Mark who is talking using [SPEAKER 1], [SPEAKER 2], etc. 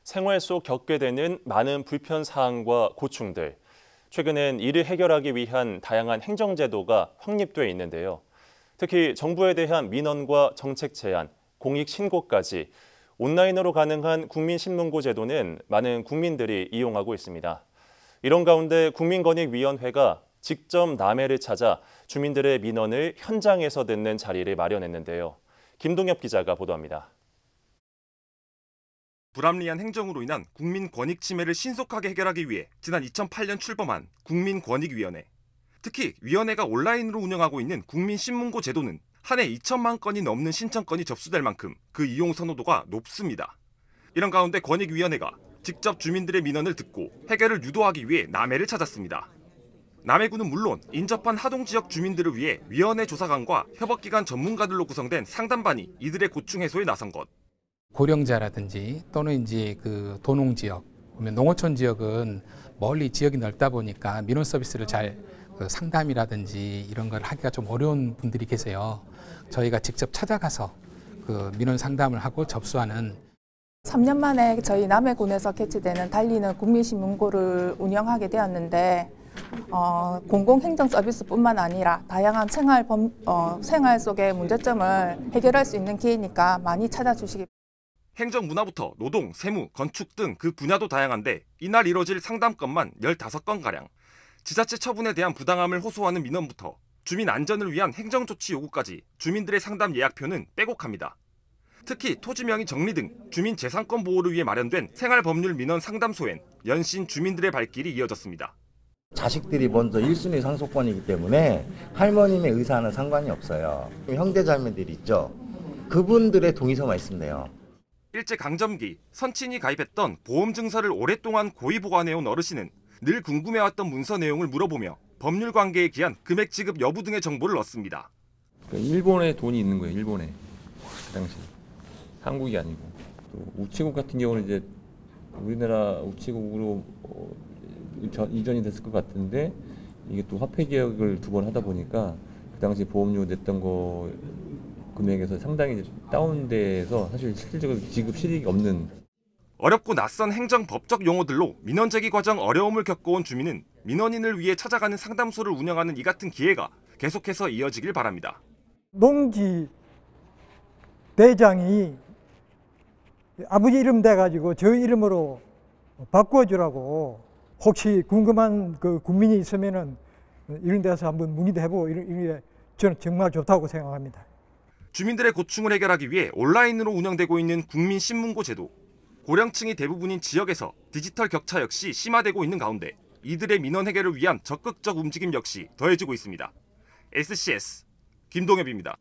[SPEAKER 1] 생활 속 겪게 되는 많은 불편사항과 고충들. 최근엔 이를 해결하기 위한 다양한 행정제도가 확립돼 있는데요. 특히 정부에 대한 민원과 정책 제안, 공익 신고까지 온라인으로 가능한 국민신문고 제도는 많은 국민들이 이용하고 있습니다. 이런 가운데 국민권익위원회가 직접 남해를 찾아 주민들의 민원을 현장에서 듣는 자리를 마련했는데요. 김동엽 기자가 보도합니다.
[SPEAKER 2] 불합리한 행정으로 인한 국민 권익 침해를 신속하게 해결하기 위해 지난 2008년 출범한 국민권익위원회. 특히 위원회가 온라인으로 운영하고 있는 국민신문고 제도는 한 해 2천만 건이 넘는 신청건이 접수될 만큼 그 이용 선호도가 높습니다. 이런 가운데 권익위원회가 직접 주민들의 민원을 듣고 해결을 유도하기 위해 남해를 찾았습니다. 남해군은 물론 인접한 하동 지역 주민들을 위해 위원회 조사관과 협업기관 전문가들로 구성된 상담반이 이들의 고충 해소에 나선 것.
[SPEAKER 3] 고령자라든지 또는 이제 그 도농 지역, 농어촌 지역은 멀리 지역이 넓다 보니까 민원 서비스를 잘 상담이라든지 이런 걸 하기가 좀 어려운 분들이 계세요. 저희가 직접 찾아가서 그 민원 상담을 하고 접수하는
[SPEAKER 4] 3년 만에 저희 남해군에서 개최되는 달리는 국민신문고를 운영하게 되었는데 공공행정 서비스뿐만 아니라 다양한 생활 속의 문제점을 해결할 수 있는 기회니까 많이 찾아주시기 바랍니다.
[SPEAKER 2] 행정 문화부터 노동, 세무, 건축 등 그 분야도 다양한데 이날 이뤄질 상담건만 15건가량. 지자체 처분에 대한 부당함을 호소하는 민원부터 주민 안전을 위한 행정조치 요구까지 주민들의 상담 예약표는 빼곡합니다. 특히 토지명의 정리 등 주민 재산권 보호를 위해 마련된 생활법률 민원 상담소엔 연신 주민들의 발길이 이어졌습니다.
[SPEAKER 5] 자식들이 먼저 1순위 상속권이기 때문에 할머님의 의사와는 상관이 없어요. 형제자매들 있죠. 그분들의 동의서만 있으면 돼요.
[SPEAKER 2] 일제강점기 선친이 가입했던 보험증서를 오랫동안 고의 보관해온 어르신은 늘 궁금해왔던 문서 내용을 물어보며 법률 관계에 기한 금액 지급 여부 등의 정보를 얻습니다.
[SPEAKER 6] 일본에 돈이 있는 거예요. 일본에 그 당시 한국이 아니고. 또 우체국 같은 경우는 이제 우리나라 우체국으로 이전이 됐을 것 같은데 이게 또 화폐 개혁을 2번 하다 보니까 그 당시 보험료 냈던 거 금액에서 상당히 다운돼서 사실 실질적으로 지급 실익이 없는.
[SPEAKER 2] 어렵고 낯선 행정 법적 용어들로 민원 제기 과정 어려움을 겪어온 주민은 민원인을 위해 찾아가는 상담소를 운영하는 이 같은 기회가 계속해서 이어지길 바랍니다.
[SPEAKER 7] 농지 대장이 아버지 이름 돼가지고 저희 이름으로 바꿔주라고 혹시 궁금한 그 국민이 있으면은 이런 데서 한번 문의도 해보고 이런 게 저는 정말 좋다고 생각합니다.
[SPEAKER 2] 주민들의 고충을 해결하기 위해 온라인으로 운영되고 있는 국민신문고 제도. 고령층이 대부분인 지역에서 디지털 격차 역시 심화되고 있는 가운데 이들의 민원 해결을 위한 적극적 움직임 역시 더해지고 있습니다. SCS 김동엽입니다.